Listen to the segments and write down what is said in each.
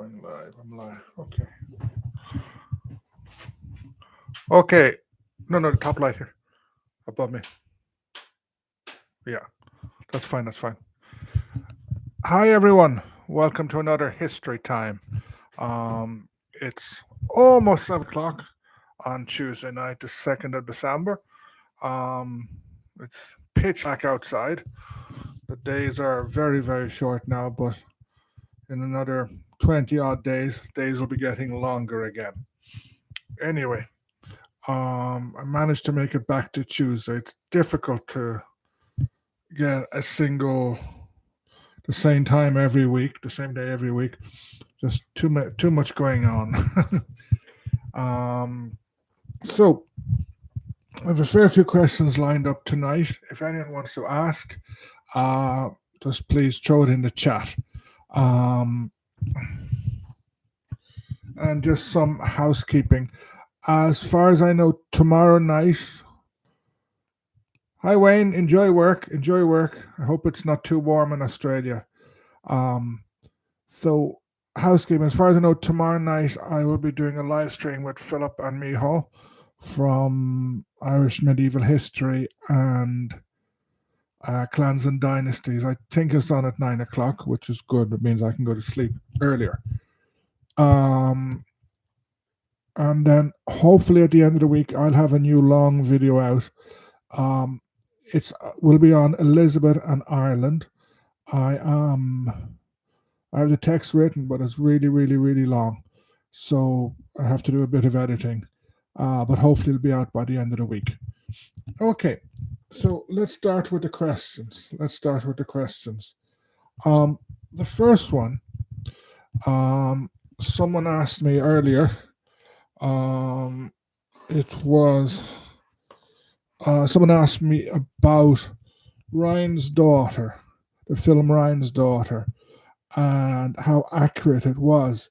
Going live. I'm live. Okay. Okay. No, no, the top light here above me. Yeah, that's fine. That's fine. Hi, everyone. Welcome to another history time. It's almost 7 o'clock on Tuesday night, the 2nd of December. Um, it's pitch black outside. The days are very, very short now, but in another 20 odd days will be getting longer again. Anyway, I managed to make it back to Tuesday. It's difficult to get a single the same time every week, the same day every week. Just too much going on. um, so I have a fair few questions lined up tonight. If anyone wants to ask, uh, just please throw it in the chat. Um, and just some housekeeping. As far as I know, tomorrow night. Hi Wayne, enjoy work. Enjoy work. I hope it's not too warm in Australia. Um, so housekeeping. As far as I know, tomorrow night I will be doing a live stream with Philip and Miho from Irish medieval history and clans and dynasties. I think it's on at 9 o'clock, which is good. It means I can go to sleep earlier. Um, and then hopefully at the end of the week I'll have a new long video out. Um, it's will be on Elizabeth and Ireland. I I have the text written, but it's really, really, really long, so I have to do a bit of editing. But hopefully it'll be out by the end of the week. Okay, so let's start with the questions. Um, the first one, someone asked me earlier. Um, it was someone asked me about Ryan's daughter, the film Ryan's daughter, and how accurate it was.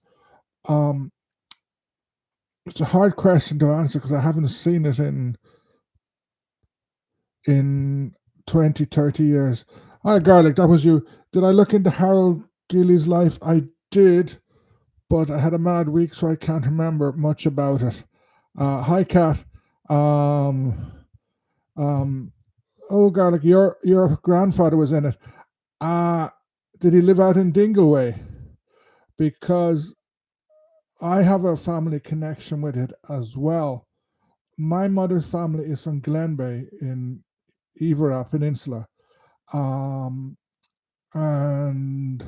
Um, it's a hard question to answer because I haven't seen it in 20, 30 years. Hi, Garlic, that was you. Did I look into Harold Gillies' life? I did, but I had a mad week, so I can't remember much about it. Hi, Kat. Um, um, oh, Garlic, your grandfather was in it. Uh, did he live out in Dingleway? Because I have a family connection with it as well. My mother's family is from Glenbeigh in Iveragh Peninsula. Um, and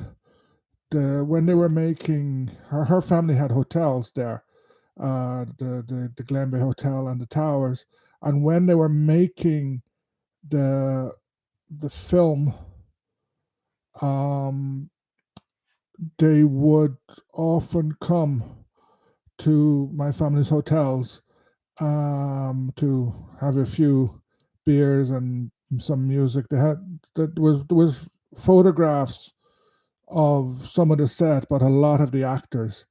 when they were making her family had hotels there, the Glenbeigh Hotel and the Towers. And when they were making the the film, um, they would often come to my family's hotels to have a few beers and some music. There was photographs of some of the set, but a lot of the actors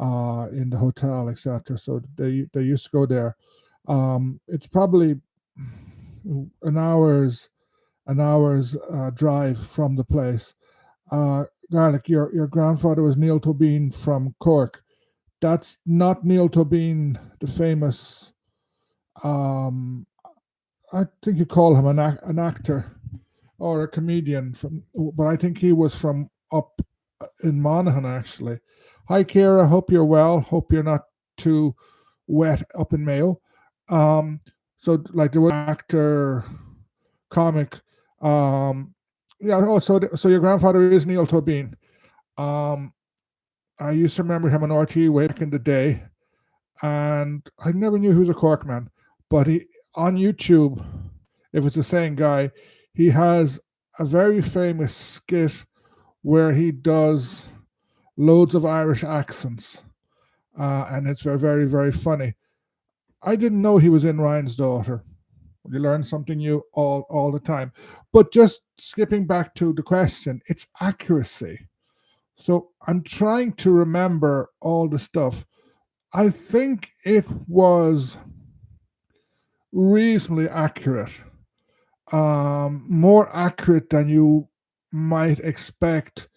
in the hotel, etc. So they used to go there. It's probably an hour's drive from the place. Garlic, your grandfather was Neil Tobin from Cork. That's not Neil Tobin, the famous. Um, I think you call him an actor or a comedian from, but I think he was from up in Monaghan actually. Hi, Kira. Hope you're well. Hope you're not too wet up in Mayo. Um, so like there was an actor, comic. Um, yeah. Oh, so your grandfather is Neil Tobin. Um, I used to remember him on RT way back in the day, and I never knew he was a Cork man. But he on YouTube, if it's the same guy, he has a very famous skit where he does loads of Irish accents, and it's very, very, very funny. I didn't know he was in Ryan's Daughter. You learn something new all the time. But just skipping back to the question, it's accuracy. So I'm trying to remember all the stuff. I think it was reasonably accurate, more accurate than you might expect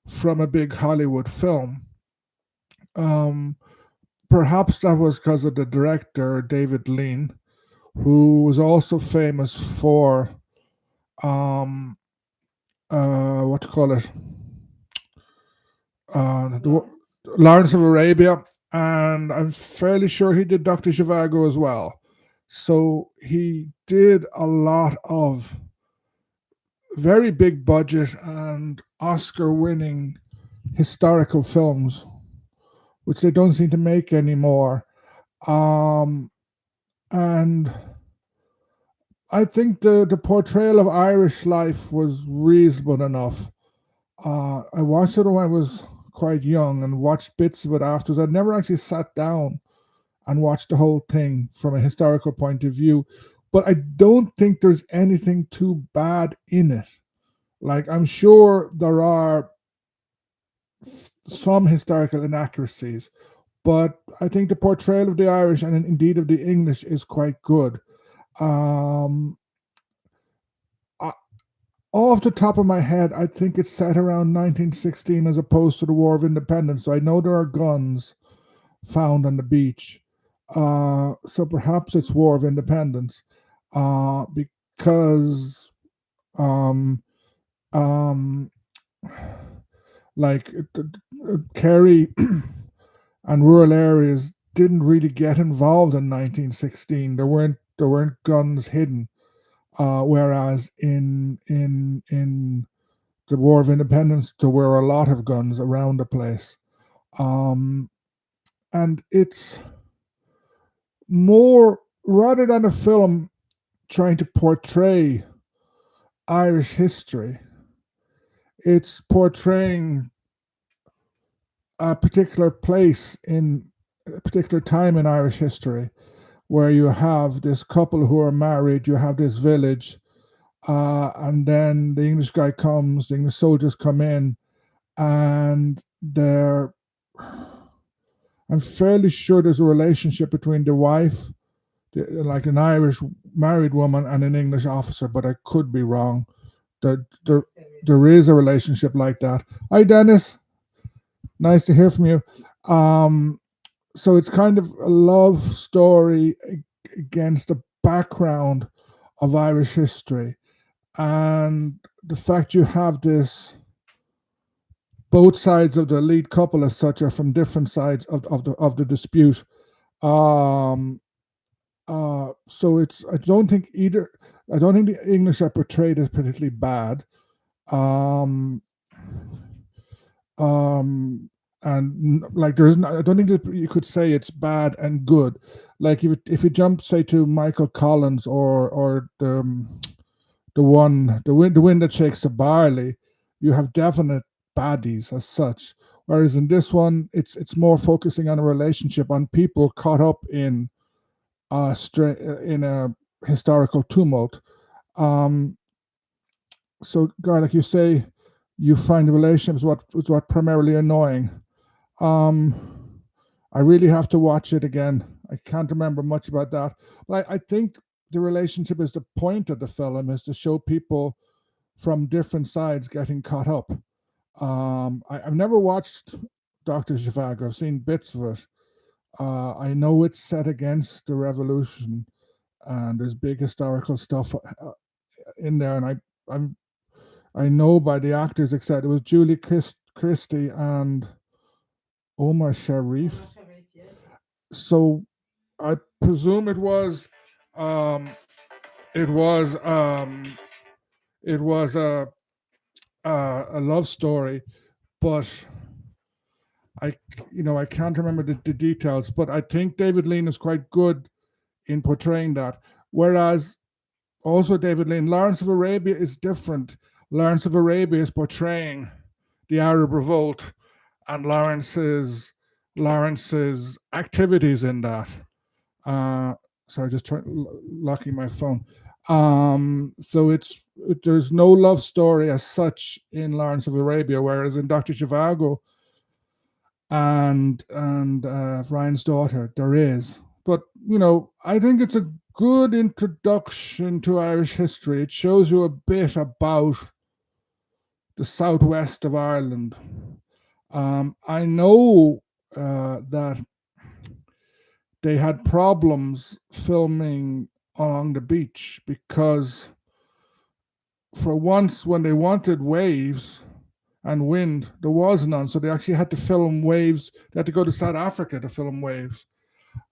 from a big Hollywood film. Um, Perhaps that was because of the director David Lean, who was also famous for um, what to call it, the Lawrence of Arabia, and I'm fairly sure he did Doctor Zhivago as well. So he did a lot of very big budget and Oscar winning historical films, which they don't seem to make anymore. Um, and I think the portrayal of Irish life was reasonable enough. I watched it when I was quite young and watched bits of it afterwards. I'd never actually sat down and watched the whole thing from a historical point of view, but I don't think there's anything too bad in it. Like, I'm sure there are some historical inaccuracies, but I think the portrayal of the Irish and indeed of the English is quite good. Um, I, Off the top of my head, I think it's set around 1916 as opposed to the War of Independence. So I know there are guns found on the beach. So perhaps it's War of Independence, because um, um, like Kerry and rural areas didn't really get involved in 1916. There weren't guns hidden, whereas in the War of Independence there were a lot of guns around the place. Um, and it's more, rather than a film trying to portray Irish history, it's portraying a particular place in a particular time in Irish history where you have this couple who are married, you have this village, and then the English guy comes, the English soldiers come in, and they're. I'm fairly sure there's a relationship between the wife, like an Irish married woman, and an English officer, but I could be wrong. There is a relationship like that. Hi, Dennis. Nice to hear from you. Um, so it's kind of a love story against the background of Irish history, and the fact you have this, both sides of the lead couple as such are from different sides of the dispute. Um, so it's I don't think the English are portrayed as particularly bad. Um, um, and like I don't think that you could say it's bad and good. Like if you jump say to Michael Collins or the wind that shakes the barley, you have definite baddies as such. Whereas in this one, it's more focusing on a relationship, on people caught up in a historical tumult. Um, so, guy, like you say, you find the relationships what primarily annoying. Um, I really have to watch it again. I can't remember much about that, but I think the relationship is the point of the film, is to show people from different sides getting caught up. I've never watched Doctor Zhivago. I've seen bits of it. I know it's set against the revolution, and there's big historical stuff in there. And I know by the actors, except it was Julie Christie and Omar Sharif. So I presume um, it was um, it was a love story, but I I can't remember the details. But I think David Lean is quite good in portraying that. Whereas also David Lean, Lawrence of Arabia is different. Lawrence of Arabia is portraying the Arab revolt and Lawrence's activities in that. Uh, Sorry, just locking my phone. There's no love story as such in Lawrence of Arabia, whereas in Doctor Zhivago and Ryan's daughter there is. But I think it's a good introduction to Irish history. It shows you a bit about the southwest of Ireland. I know that they had problems filming along the beach because, for once, when they wanted waves and wind, there was none. So they actually had to film waves. They had to go to South Africa to film waves.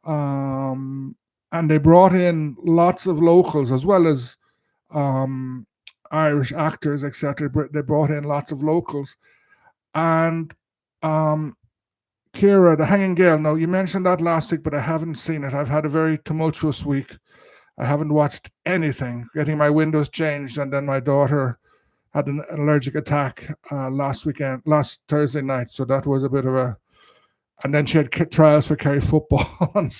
Um, and they brought in lots of locals as well as um, Irish actors, etc. They brought in lots of locals. And um, Kira, The Hanging Gale. Now, you mentioned that last week, but I haven't seen it. I've had a very tumultuous week. I haven't watched anything, getting my windows changed, and then my daughter had an allergic attack last Thursday night. So that was a bit of a. And then she had trials for Kerry football on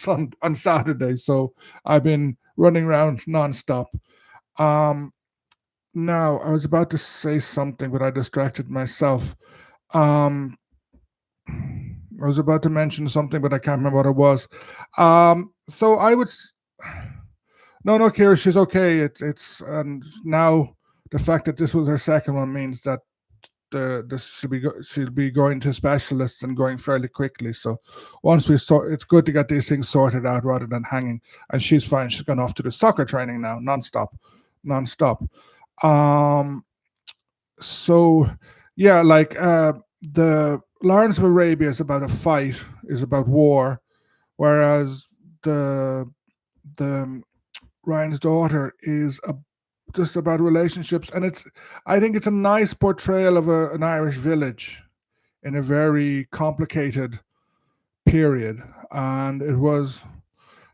Saturday. So I've been running around nonstop. Um, Now, I was about to say something, but I distracted myself. Um, I was about to mention something, but I can't remember what it was. So I would. No, no, Kira, she's okay. It's and now the fact that this was her second one means that this she'll be going to specialists and going fairly quickly. So once we sort, it's good to get these things sorted out rather than hanging. And she's fine. She's gone off to the soccer training now, nonstop. Um, so yeah, like the Lawrence of Arabia is about a fight, is about war, whereas the Ryan's daughter is just about relationships, and I think it's a nice portrayal of an Irish village in a very complicated period, and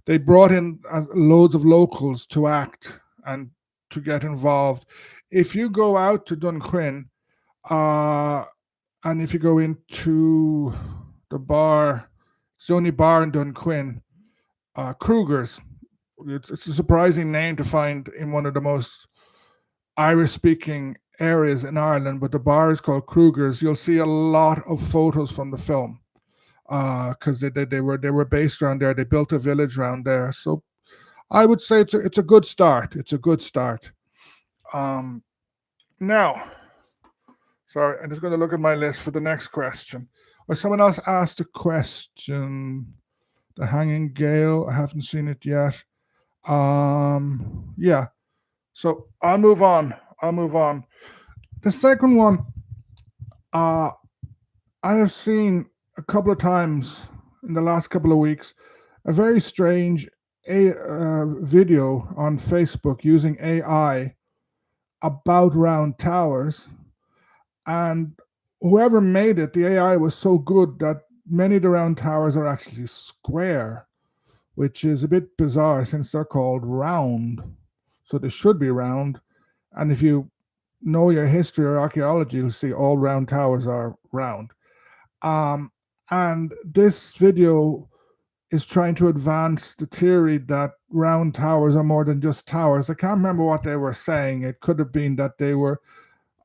they brought in loads of locals to act and to get involved. If you go out to Dunquin, uh, and if you go into the bar, it's the only bar in Dunquin, Kruger's. It's a surprising name to find in one of the most Irish speaking areas in Ireland, but the bar is called Kruger's. You'll see a lot of photos from the film because they were based around there. They built a village around there. So I would say it's a good start. It's a good start. Um, Now, sorry, I'm just going to look at my list for the next question. Or someone else asked a question. The Hanging Gale. I haven't seen it yet. Yeah. So I'll move on. The second one, uh, I have seen a couple of times in the last couple of weeks a very strange video on Facebook using AI about round towers. And whoever made it, the AI was so good that many of the round towers are actually square, which is a bit bizarre since they're called round. So they should be round. And if you know your history or archaeology, you'll see all round towers are round. Um, and this video is trying to advance the theory that round towers are more than just towers. I can't remember what they were saying. It could have been that they were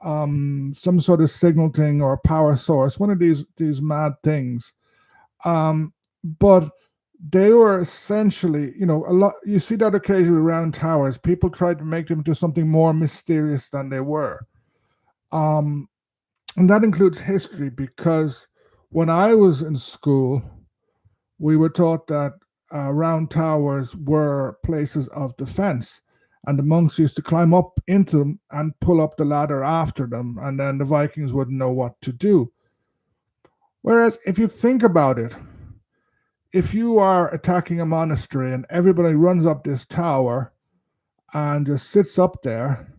some sort of signal thing or power source, one of these mad things. But they were essentially, a lot. You see that occasionally around towers. People try to make them into something more mysterious than they were. Um, and that includes history because when I was in school, we were taught that round towers were places of defense, and the monks used to climb up into them and pull up the ladder after them, and then the Vikings wouldn't know what to do. Whereas, if you think about it, if you are attacking a monastery and everybody runs up this tower and just sits up there,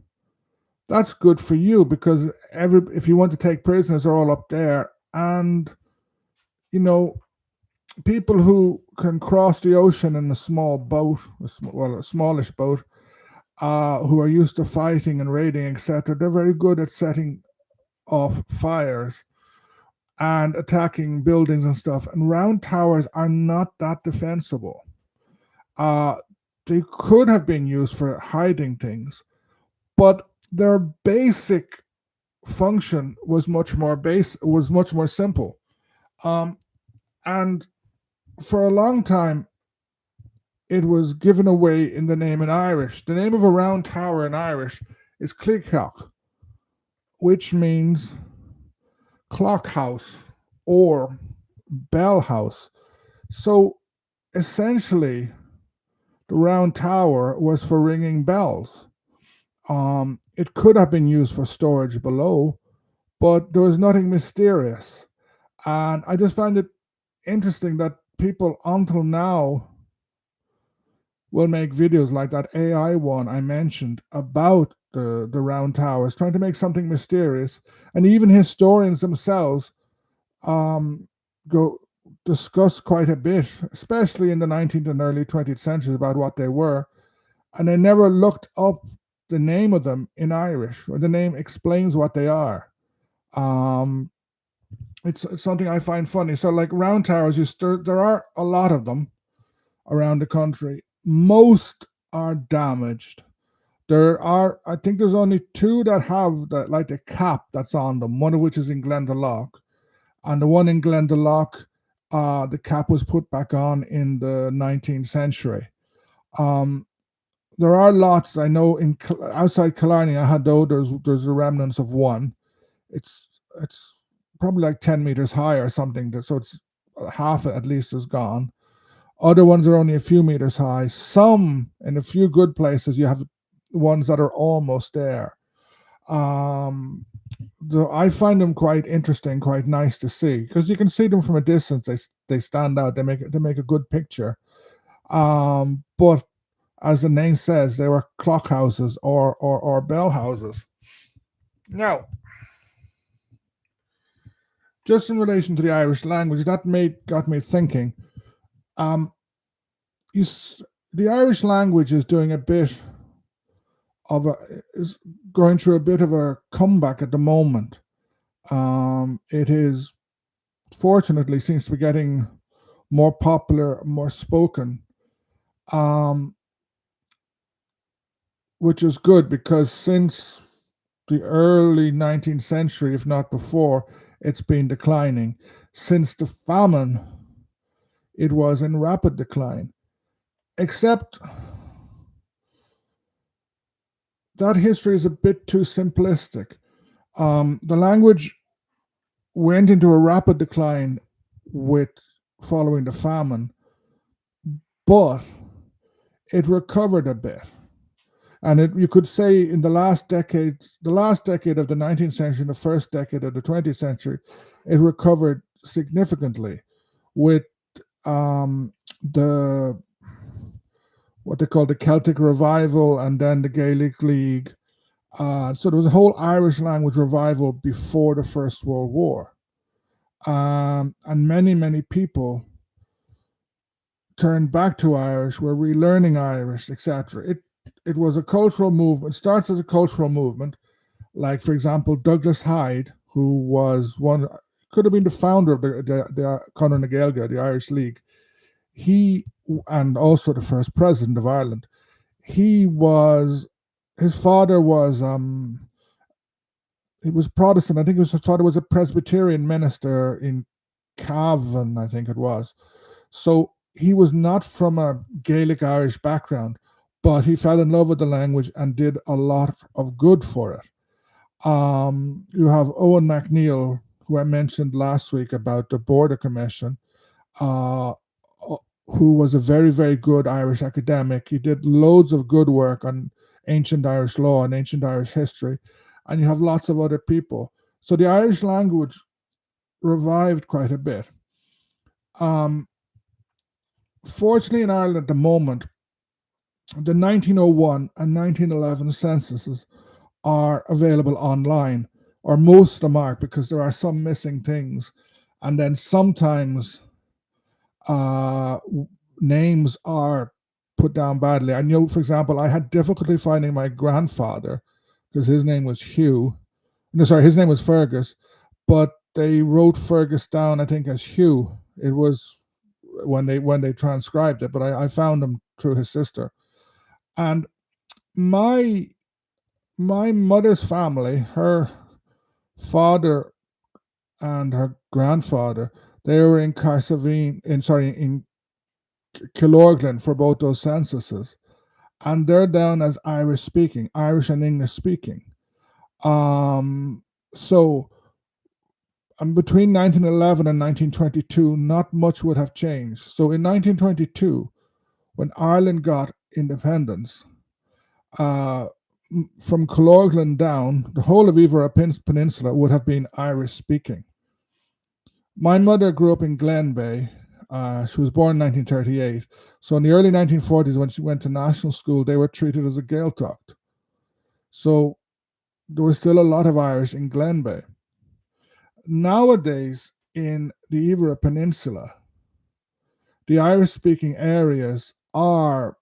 that's good for you because if you want to take prisoners, are all up there, and you know people who can cross the ocean in a small boat, a smallish boat, who are used to fighting and raiding, etc. They're very good at setting off fires and attacking buildings and stuff. And round towers are not that defensible. Uh, they could have been used for hiding things, but their basic function was much more simple. Um, and for a long time, it was given away in the name in Irish. The name of a round tower in Irish is Clíoch, which means clock house or bell house. So essentially, the round tower was for ringing bells. It could have been used for storage below, but there was nothing mysterious. And I just find it interesting that people until now will make videos like that AI one I mentioned about the round towers, trying to make something mysterious. And even historians themselves um, go discuss quite a bit, especially in the 19th and early 20th centuries, about what they were. And they never looked up the name of them in Irish, or the name explains what they are. Um, it's something I find funny. So, like round towers, there are a lot of them around the country. Most are damaged. There are, I think, there's only two that have that, like the cap that's on them. One of which is in Glendalough, and the one in Glendalough, the cap was put back on in the 19th century. Um, there are lots I know in outside Killarney. I had though there's the remnants of one. It's probably like 10 meters high or something. So it's half at least is gone. Other ones are only a few meters high. Some in a few good places you have ones that are almost there. Um, I find them quite interesting, quite nice to see because you can see them from a distance. They stand out. They make a good picture. But as the name says, they were clock houses or bell houses. Now, just in relation to the Irish language, that made got me thinking. Um, you, the Irish language is doing a bit of a is going through a bit of a comeback at the moment. It is fortunately seems to be getting more popular, more spoken, um, which is good because since the early 19th century, if not before, it's been declining. Since the famine, it was in rapid decline. Except that history is a bit too simplistic. The language went into a rapid decline with following the famine, but it recovered a bit. And you could say in the last decade of the 19th century and the first decade of the 20th century, it recovered significantly with the what they call the Celtic Revival and then the Gaelic League. So there was a whole Irish language revival before the First World War. And many people turned back to Irish, were relearning Irish, etc. It was a cultural movement. It starts as a cultural movement, like for example Douglas Hyde, who was one could have been the founder of the Conor na Gaeilge, the Irish League. He and also the first president of Ireland. He was his father was he was Protestant. I think his father was a Presbyterian minister in Cavan, I think it was. So he was not from a Gaelic Irish background, but he fell in love with the language and did a lot of good for it. You have Owen MacNeill, who I mentioned last week about the Border Commission, uh, who was a very good Irish academic. He did loads of good work on ancient Irish law and ancient Irish history. And you have lots of other people. So the Irish language revived quite a bit. Um, Fortunately, in Ireland at the moment, the 1901 and 1911 censuses are available online, or most of them are, because there are some missing things. And then sometimes uh, names are put down badly. I know, for example, I had difficulty finding my grandfather because his name was Hugh. No, sorry, his name was Fergus, but they wrote Fergus down, I think, as Hugh. It was when they transcribed it, but I found him through his sister. And my my mother's family, her father and her grandfather, they were in Carsavine, in Killorglin for both those censuses, and they're down as Irish speaking, Irish and English speaking. Um, so And between 1911 and 1922, not much would have changed. So in 1922, when Ireland got independence, uh, from Killorglin down, the whole of Iveragh Peninsula would have been Irish speaking. My mother grew up in Glen Bay. She was born in 1938. So in the early 1940s, when she went to national school, they were treated as a Gaeltacht. So there was still a lot of Irish in Glen Bay. Nowadays, in the Iveragh Peninsula, the Irish speaking areas are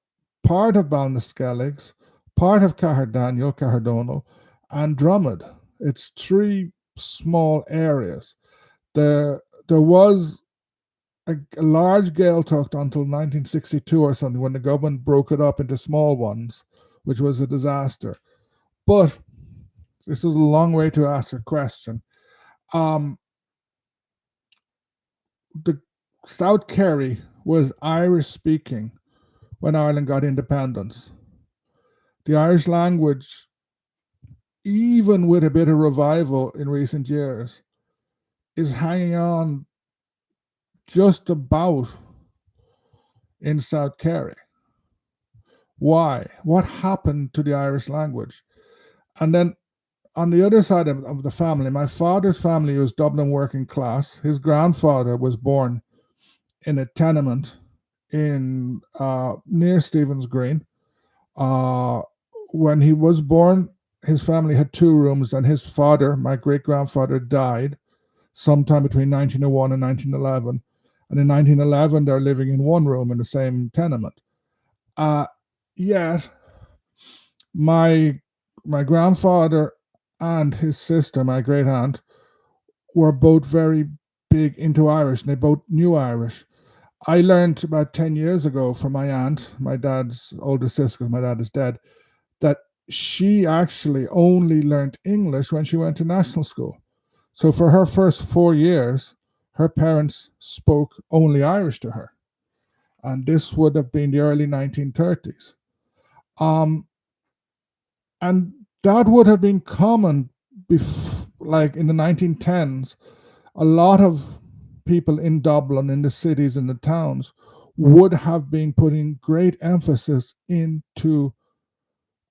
part of Ballinaskelligs, part of Caherdaniel, Caherdonal, and Drummond. It's three small areas. There was a large Gaeltacht until 1962 or something when the government broke it up into small ones, which was a disaster. But this is a long way to ask a question. Um, the South Kerry was Irish speaking when Ireland got independence. The Irish language, even with a bit of revival in recent years, is hanging on just about in South Kerry. Why? What happened to the Irish language? And then on the other side of the family, my father's family was Dublin working class. His grandfather was born in a tenement in near Stephen's Green. Uh, when he was born, his family had two rooms, and his father, my great grandfather, died sometime between 1901 and 1911. And in 1911, they're living in one room in the same tenement. Uh, yet, my my grandfather and his sister, my great aunt, were both very big into Irish, and they both knew Irish. I learned about 10 years ago from my aunt, my dad's older sister, because my dad is dead, that she actually only learned English when she went to national school. So for her first 4 years, her parents spoke only Irish to her. And this would have been the early 1930s. Um, and that would have been common, like in the 1910s. A lot of people in Dublin, in the cities, in the towns, would have been putting great emphasis into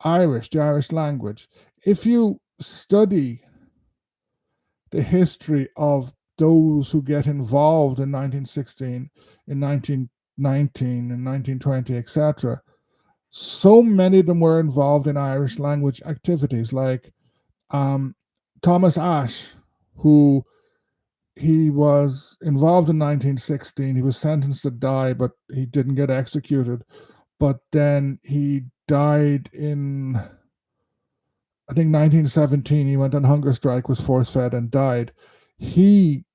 Irish, the Irish language. If you study the history of those who get involved in 1916, in 1919, in 1920, etc., so many of them were involved in Irish language activities, like um, Thomas Ashe, who he was involved in 1916. He was sentenced to die, but he didn't get executed. But then he died in, I think, 1917. He went on hunger strike, was force fed, and died. He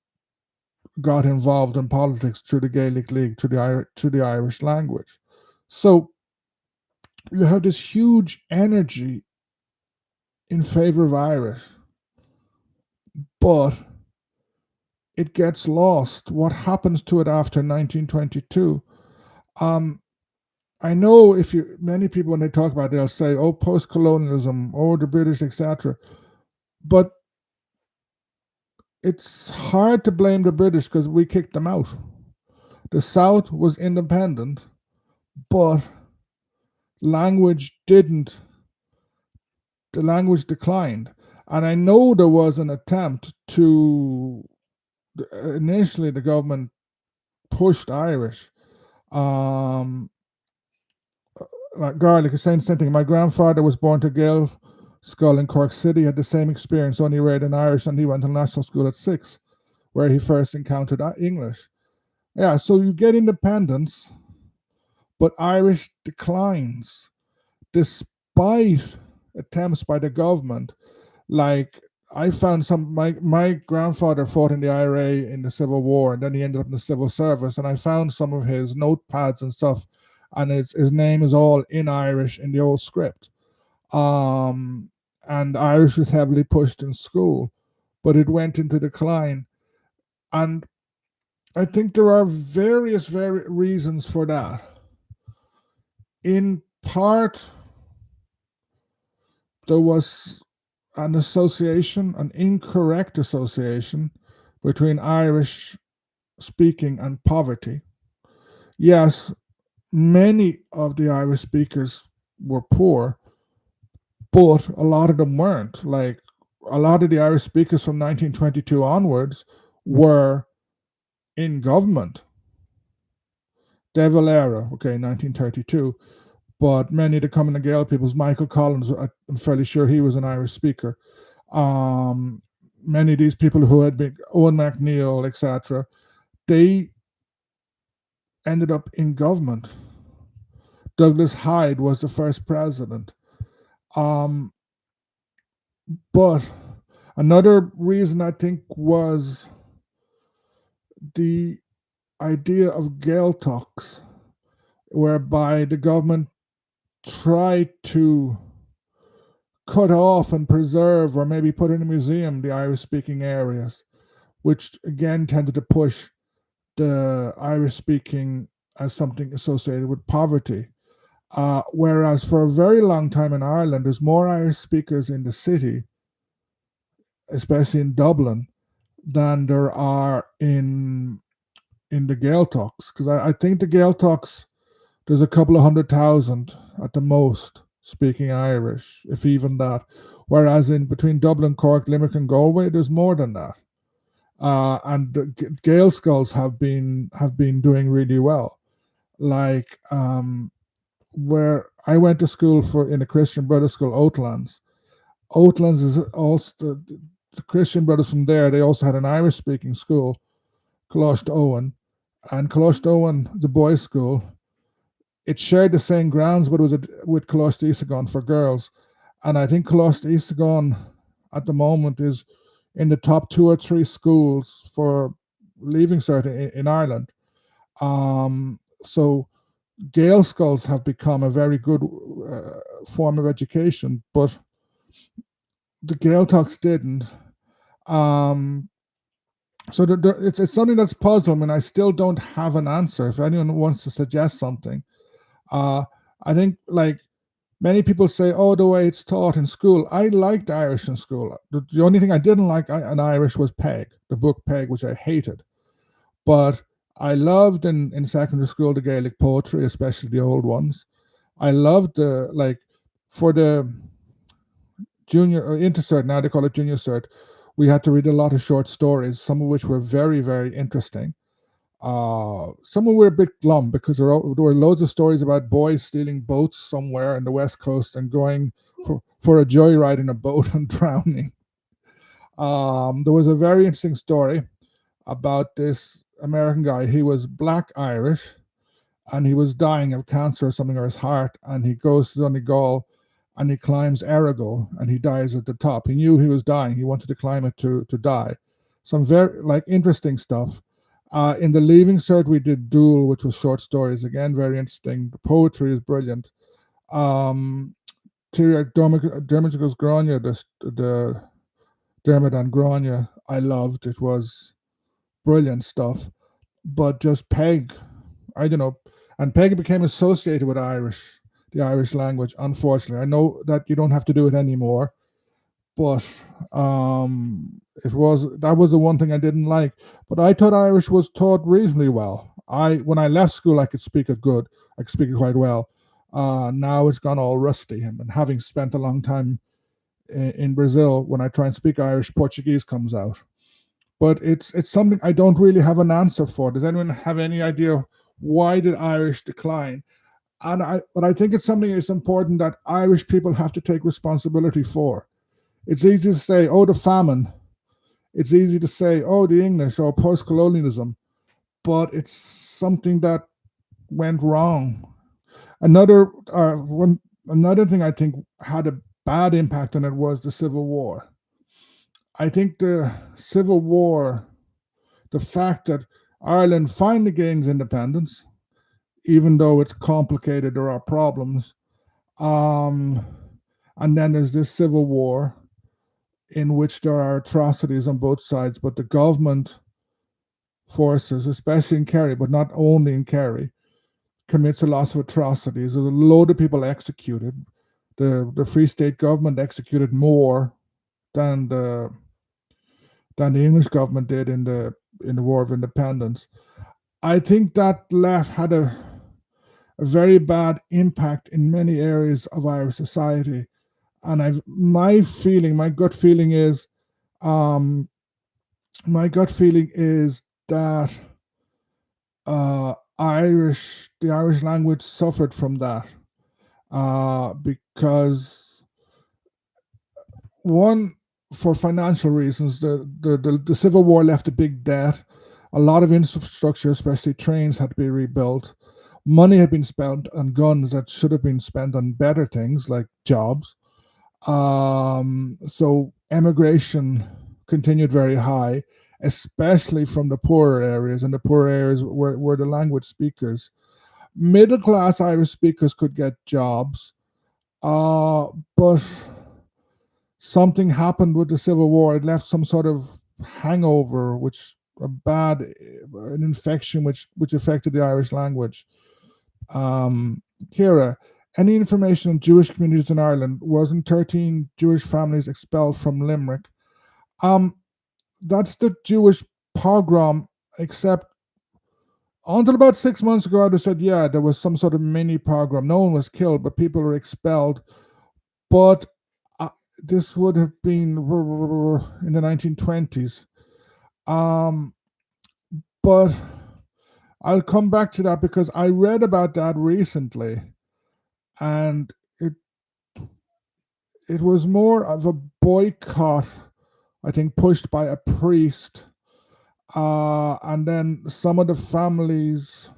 got involved in politics through the Gaelic League, through the Irish language. So you have this huge energy in favor of Irish, but it gets lost. What happens to it after 1922? Um, I know if you many people when they talk about it, they'll say, "Oh, post-colonialism, oh, the British, etc." But it's hard to blame the British because we kicked them out. The South was independent, but language didn't. The language declined, and I know there was an attempt to. Initially, the government pushed Irish. Um, like Garlic is saying something. My grandfather was born to Gael Skull in Cork City, had the same experience, only read in Irish, and he went to national school at 6, where he first encountered English. Yeah, so you get independence, but Irish declines despite attempts by the government. Like I found my grandfather fought in the IRA in the Civil War, and then he ended up in the civil service. And I found some of his notepads and stuff, and his name is all in Irish in the old script. Um, and Irish was heavily pushed in school, but it went into decline. And I think there are various reasons for that. In part, there was an incorrect association between Irish speaking and poverty. Yes, many of the Irish speakers were poor, but a lot of them weren't. Like a lot of the Irish speakers from 1922 onwards were in government. De Valera, okay, 1932. But many of the Common Gael peoples, Michael Collins, I'm fairly sure he was an Irish speaker. Um, Many of these people who had been Owen MacNeill, etc., they ended up in government. Douglas Hyde was the first president. Um, but another reason I think was the idea of Gaeltachts, whereby the government tried to cut off and preserve or maybe put in a museum the Irish speaking areas, which again tended to push the Irish speaking as something associated with poverty. Whereas for a very long time in Ireland, there's more Irish speakers in the city, especially in Dublin, than there are in the Gaeltachts. Because I think the Gaeltachts, there's a couple of 100,000 at the most speaking Irish, if even that. Whereas in between Dublin, Cork, Limerick, and Galway, there's more than that. And the Gael skulls have been doing really well. Like where I went to school for in a Christian Brothers school, Oatlands. Oatlands is also the Christian Brothers from there. They also had an Irish speaking school, Coláiste Owen, and Coláiste Owen, the boys' school. It shared the same grounds, but it was with Coláiste Isagon for girls. And I think Coláiste Isagon at the moment is in the top two or three schools for leaving cert in Ireland. So Gael skulls have become a very good form of education, but the Gaeltachts didn't. So it's something that's puzzling, and I still don't have an answer. If anyone wants to suggest something, I think like many people say, "Oh, the way it's taught in school." I liked Irish in school. The only thing I didn't like in Irish was Peg, the book Peg, which I hated. But I loved in secondary school the Gaelic poetry, especially the old ones. I loved the like for the junior or intercert, now they call it junior cert, we had to read a lot of short stories, some of which were very, very interesting. Some were a bit glum because there were loads of stories about boys stealing boats somewhere in the west coast and going for a joyride in a boat and drowning. There was a very interesting story about this American guy. He was black Irish and he was dying of cancer or something, or his heart, and he goes to Donegal and he climbs Errigal and he dies at the top. He knew he was dying. He wanted to climb it to die. Some very like interesting stuff. In the Leaving Cert, we did Duel, which was short stories. Again, very interesting. The poetry is brilliant. Tyriach Dermot Grania, the Dermot and Grania, I loved. It was brilliant stuff. But just Peg, I don't know. And Peg became associated with the Irish language, unfortunately. I know that you don't have to do it anymore, but it was that was the one thing I didn't like. But I thought Irish was taught reasonably well. When I left school, I could speak it good. I could speak it quite well. Now it's gone all rusty, and having spent a long time in Brazil, when I try and speak Irish, Portuguese comes out. But it's something I don't really have an answer for. Does anyone have any idea why did Irish decline? But I think it's something that's important that Irish people have to take responsibility for. It's easy to say, oh, the famine. It's easy to say, oh, the English or post-colonialism. But it's something that went wrong. Another thing I think had a bad impact on it was the Civil War. I think the Civil War, the fact that Ireland finally gains independence, even though it's complicated, there are problems. Um, and then there's this Civil War in which there are atrocities on both sides, but the government forces, especially in Kerry, but not only in Kerry, commits a lot of atrocities. There's a load of people executed. The Free State government executed more than than the English government did in the War of Independence. I think that left had a very bad impact in many areas of Irish society. And my gut feeling is, um, that the Irish language suffered from that, because one, for financial reasons, the Civil War left a big debt. A lot of infrastructure, especially trains, had to be rebuilt. Money had been spent on guns that should have been spent on better things like jobs. So emigration continued very high, especially from the poorer areas, and the poorer areas were the language speakers. Middle class Irish speakers could get jobs, but something happened with the Civil War. It left some sort of hangover, which an infection which affected the Irish language. Kira, any information on Jewish communities in Ireland? Wasn't 13 Jewish families expelled from Limerick? Um, that's the Jewish pogrom, except until about 6 months ago, I said, yeah, there was some sort of mini pogrom. No one was killed, but people were expelled. But uh, this would have been in the 1920s. Um, but I'll come back to that because I read about that recently, and it was more of a boycott, I think, pushed by a priest. And then some of the families,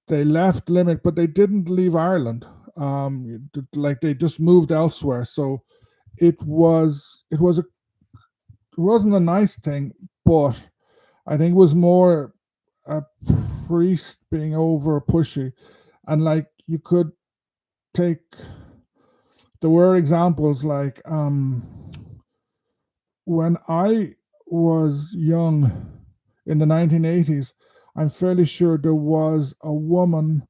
they left Limerick, but they didn't leave Ireland. Like they just moved elsewhere. So it wasn't a nice thing, but I think it was more a priest being over pushy, and like you could take, there were examples like, when I was young in the 1980s, I'm fairly sure there was a woman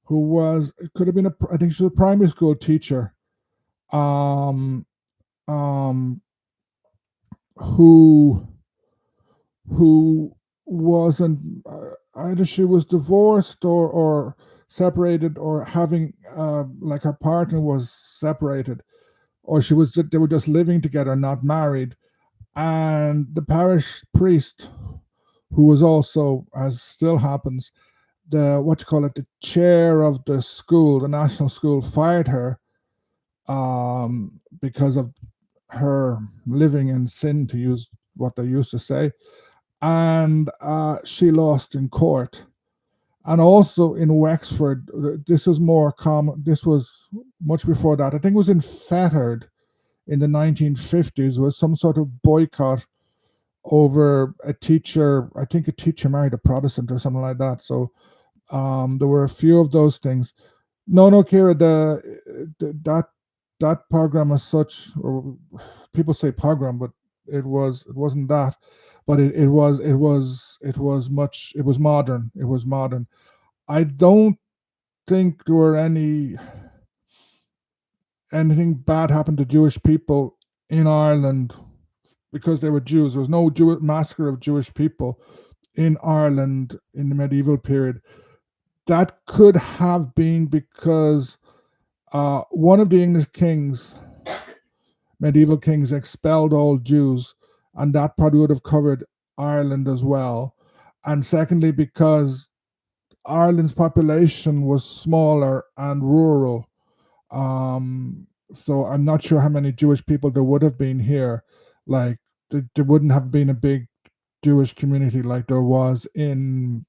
who was, it could have been I think she was a primary school teacher, um, um, who who wasn't, either she was divorced or separated, or having, like her partner was separated, or they were just living together, not married. And the parish priest, who was also, as still happens, the what you call it, the chair of the school, the national school, fired her, because of her living in sin, to use what they used to say, and she lost in court. And also in Wexford, this was more common. This was much before that. I think it was in Fethard in the 1950s. Was some sort of boycott over a teacher. I think a teacher married a Protestant or something like that. So there were a few of those things. No, no, Kira, that program as such, or people say program, but it wasn't that, but it was modern. It was modern. I don't think there were anything bad happened to Jewish people in Ireland because they were Jews. There was no massacre of Jewish people in Ireland in the medieval period. That could have been because one of the English kings, medieval kings, expelled all Jews, and that probably would have covered Ireland as well. And secondly, because Ireland's population was smaller and rural. So I'm not sure how many Jewish people there would have been here. Like there wouldn't have been a big Jewish community like there was in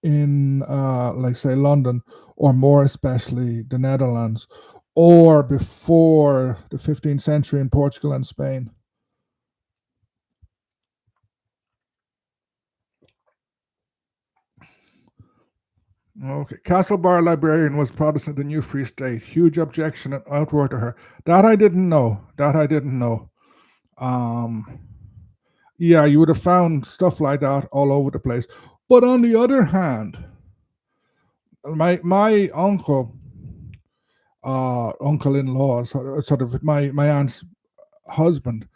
like say London, or more especially the Netherlands, or before the 15th century in Portugal and Spain. Okay. Castlebar librarian was Protestant in New Free State. Huge objection and outward to her. That I didn't know. That I didn't know. Um, yeah, you would have found stuff like that all over the place. But on the other hand, my uncle-in-law, sort of my aunt's husband,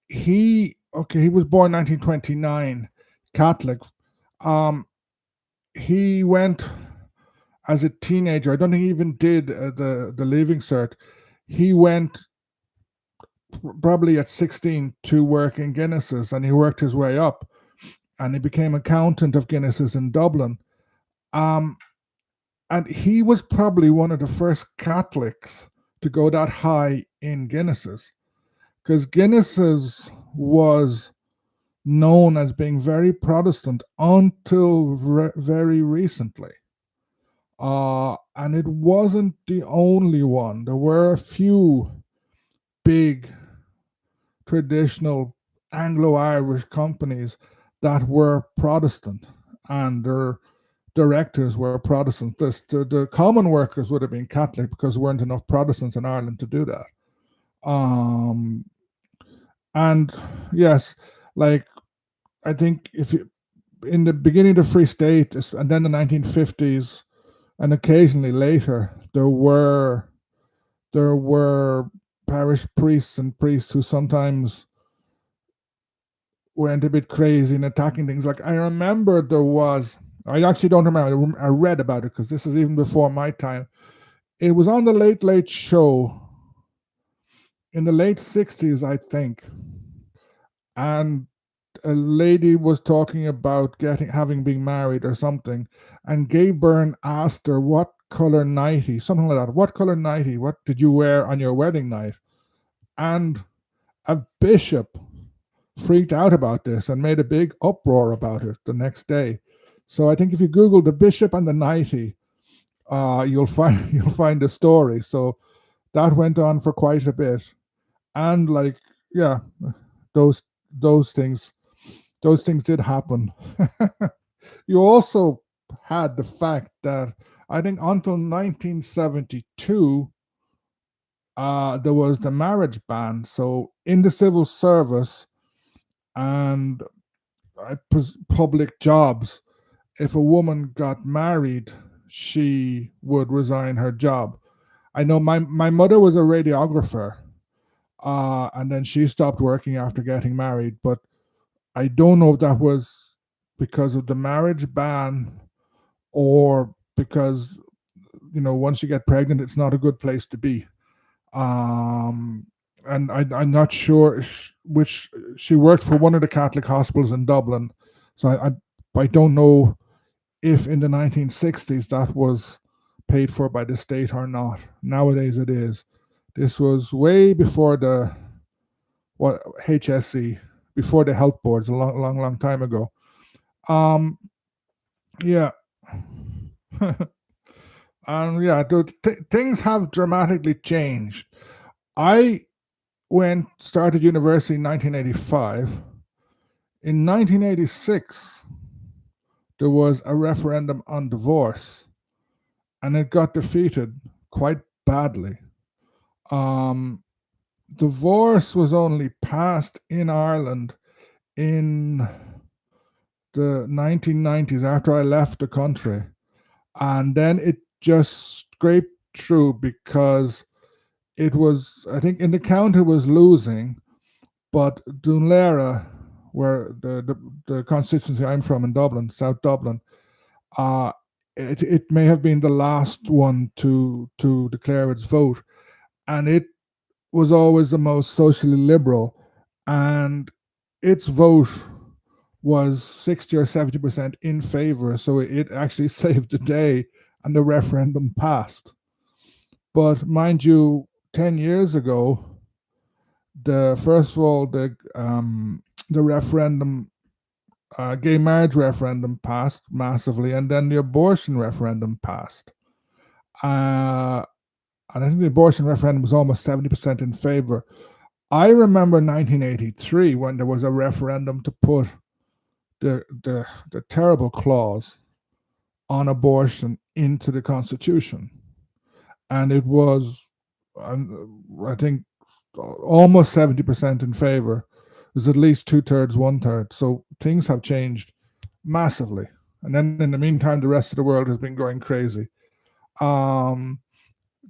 he Okay, he was born 1929, Catholic. Um, he went as a teenager. I don't think he even did the leaving cert. He went probably at 16 to work in Guinness's, and he worked his way up, and he became accountant of Guinness's in Dublin. Um, and he was probably one of the first Catholics to go that high in Guinness's, because Guinness's was known as being very Protestant until very recently. And it wasn't the only one. There were a few big traditional Anglo-Irish companies that were Protestant, and their directors were Protestant. The common workers would have been Catholic because there weren't enough Protestants in Ireland to do that. Um, and yes, like I think if you in the beginning of the Free State and then the 1950s and occasionally later, there were parish priests and priests who sometimes went a bit crazy in attacking things. Like I remember there was, I actually don't remember. I read about it because this is even before my time. It was on the Late Late Show in the late '60s, I think, and a lady was talking about having been married or something, and Gay Byrne asked her what color nightie, something like that. What color nightie? What did you wear on your wedding night? And a bishop freaked out about this and made a big uproar about it the next day. So I think if you Google the bishop and the nightie, you'll find you'll find the story. So that went on for quite a bit, and like yeah, those those things those things did happen. You also had the fact that I think until 1972, there was the marriage ban. So in the civil service and public jobs, if a woman got married, she would resign her job. I know my mother was a radiographer, and then she stopped working after getting married. But I don't know if that was because of the marriage ban or because once you get pregnant, it's not a good place to be. Um, and I'm not sure which she worked for one of the Catholic hospitals in Dublin, so I don't know if in the 1960s that was paid for by the state or not. Nowadays it is. This was way before the what HSE, before the health boards, a long, long, long time ago. Um, yeah, and yeah, things have dramatically changed. I started university in 1985. In 1986, there was a referendum on divorce, and it got defeated quite badly. Um, Divorce was only passed in Ireland in the 1990s after I left the country, and then it just scraped through because it was, I think, in the county was losing, but Dunlera, where the constituency I'm from in Dublin, South Dublin, uh, it may have been the last one to declare its vote, and it was always the most socially liberal, and its vote was 60 or 70% in favor, so it actually saved the day, and the referendum passed. But mind you, 10 years ago, the first of all, the referendum, gay marriage referendum passed massively, and then the abortion referendum passed. Uh, and I think the abortion referendum was almost 70% in favor. I remember 1983 when there was a referendum to put the terrible clause on abortion into the Constitution, and it was, I think, almost 70% in favor. It was at least 2/3, 1/3. So things have changed massively. And then in the meantime, the rest of the world has been going crazy. Um,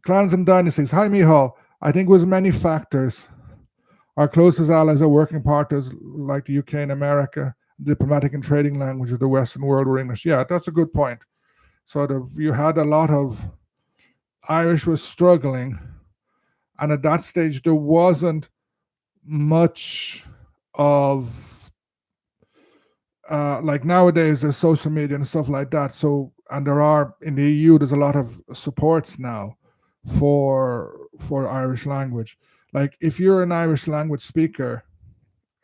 Clans and dynasties. Hi, Mihal. I think it was many factors. Our closest allies are working partners like the UK and America. Diplomatic and trading language of the Western world were English. Yeah, that's a good point. Sort of, you had a lot of Irish was struggling, and at that stage there wasn't much of like nowadays there's social media and stuff like that. So and there are in the EU there's a lot of supports now for Irish language. Like if you're an Irish language speaker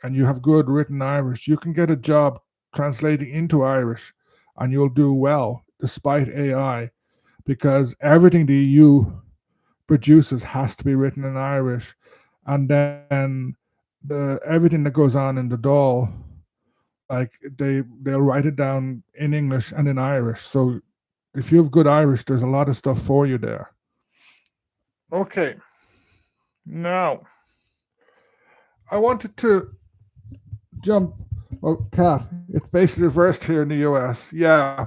and you have good written Irish, you can get a job translating into Irish and you'll do well despite AI, because everything the EU produces has to be written in Irish. And then everything that goes on in the Dáil, like they'll write it down in English and in Irish. So if you have good Irish, there's a lot of stuff for you there. Okay, now I wanted to jump. Well, Cat, it's basically reversed here in the US. Yeah,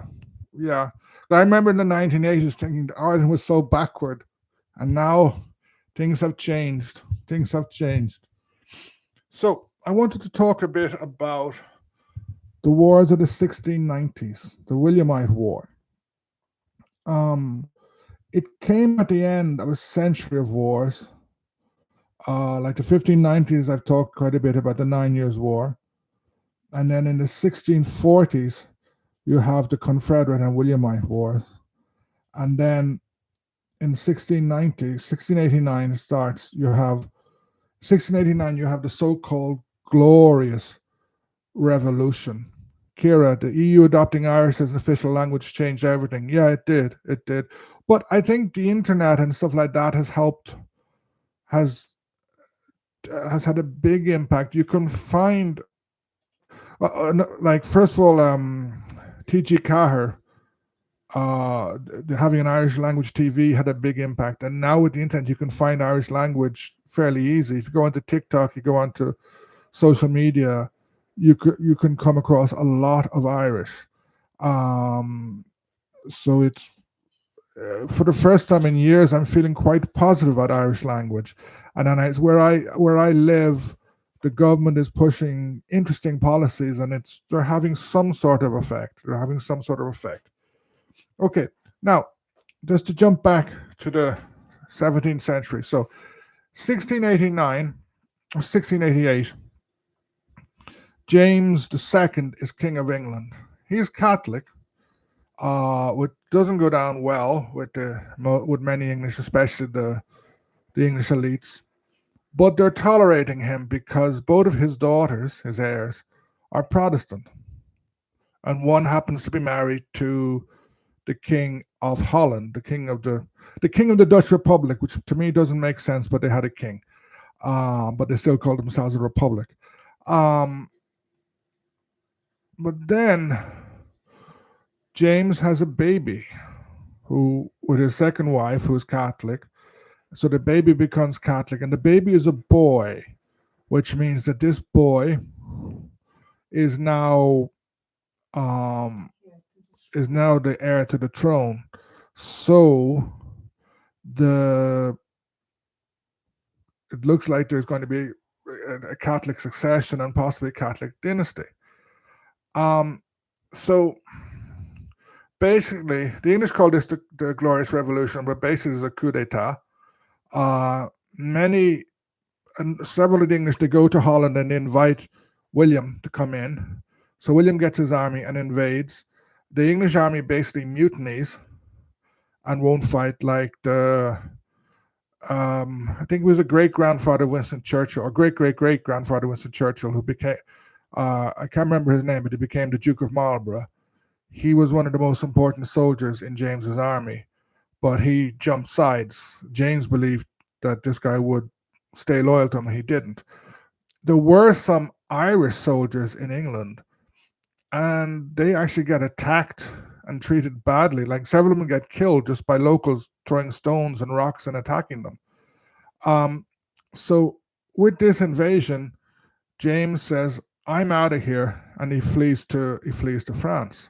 yeah. I remember in the 1980s thinking Ireland was so backward, and now things have changed. Things have changed. So I wanted to talk a bit about the wars of the 1690s, the Williamite War. Um, it came at the end of a century of wars. Like the 1590s, I've talked quite a bit about the Nine Years' War. And then in the 1640s, you have the Confederate and Williamite Wars. And then in 1689 it starts, you have 1689, you have the so-called Glorious Revolution. Kira, the EU adopting Irish as an official language changed everything. Yeah, it did. It did. But I think the internet and stuff like that has helped, has has had a big impact. You can find, like, first of all, T.G. Caher, having an Irish language TV had a big impact. And now with the internet, you can find Irish language fairly easy. If you go onto TikTok, you go onto social media, you can come across a lot of Irish. Um, so it's for the first time in years, I'm feeling quite positive about Irish language, and then it's where I live. The government is pushing interesting policies, and they're having some sort of effect. They're having some sort of effect. Okay, now just to jump back to the 17th century. So 1689 or 1688, James II is King of England. He's Catholic, which doesn't go down well with many English, especially the English elites. But they're tolerating him because both of his daughters, his heirs, are Protestant, and one happens to be married to the King of Holland, the king of the Dutch Republic, which to me doesn't make sense, but they had a king, but they still called themselves a republic. Um, but then James has a baby who with his second wife, who's Catholic. So the baby becomes Catholic, and the baby is a boy, which means that this boy is now um, is now the heir to the throne. So the it looks like there's going to be a Catholic succession and possibly a Catholic dynasty. Um, so basically, the English call this the Glorious Revolution, but basically it's a coup d'état. Many and several of the English, they go to Holland and they invite William to come in. So William gets his army and invades. The English army basically mutinies and won't fight, like I think it was a great grandfather of Winston Churchill, or great great great grandfather Winston Churchill, who became I can't remember his name, but he became the Duke of Marlborough. He was one of the most important soldiers in James's army, but he jumped sides. James believed that this guy would stay loyal to him, and he didn't. There were some Irish soldiers in England, and they actually get attacked and treated badly. Like several of them get killed just by locals throwing stones and rocks and attacking them. Um, so with this invasion, James says, "I'm out of here," and he flees to France.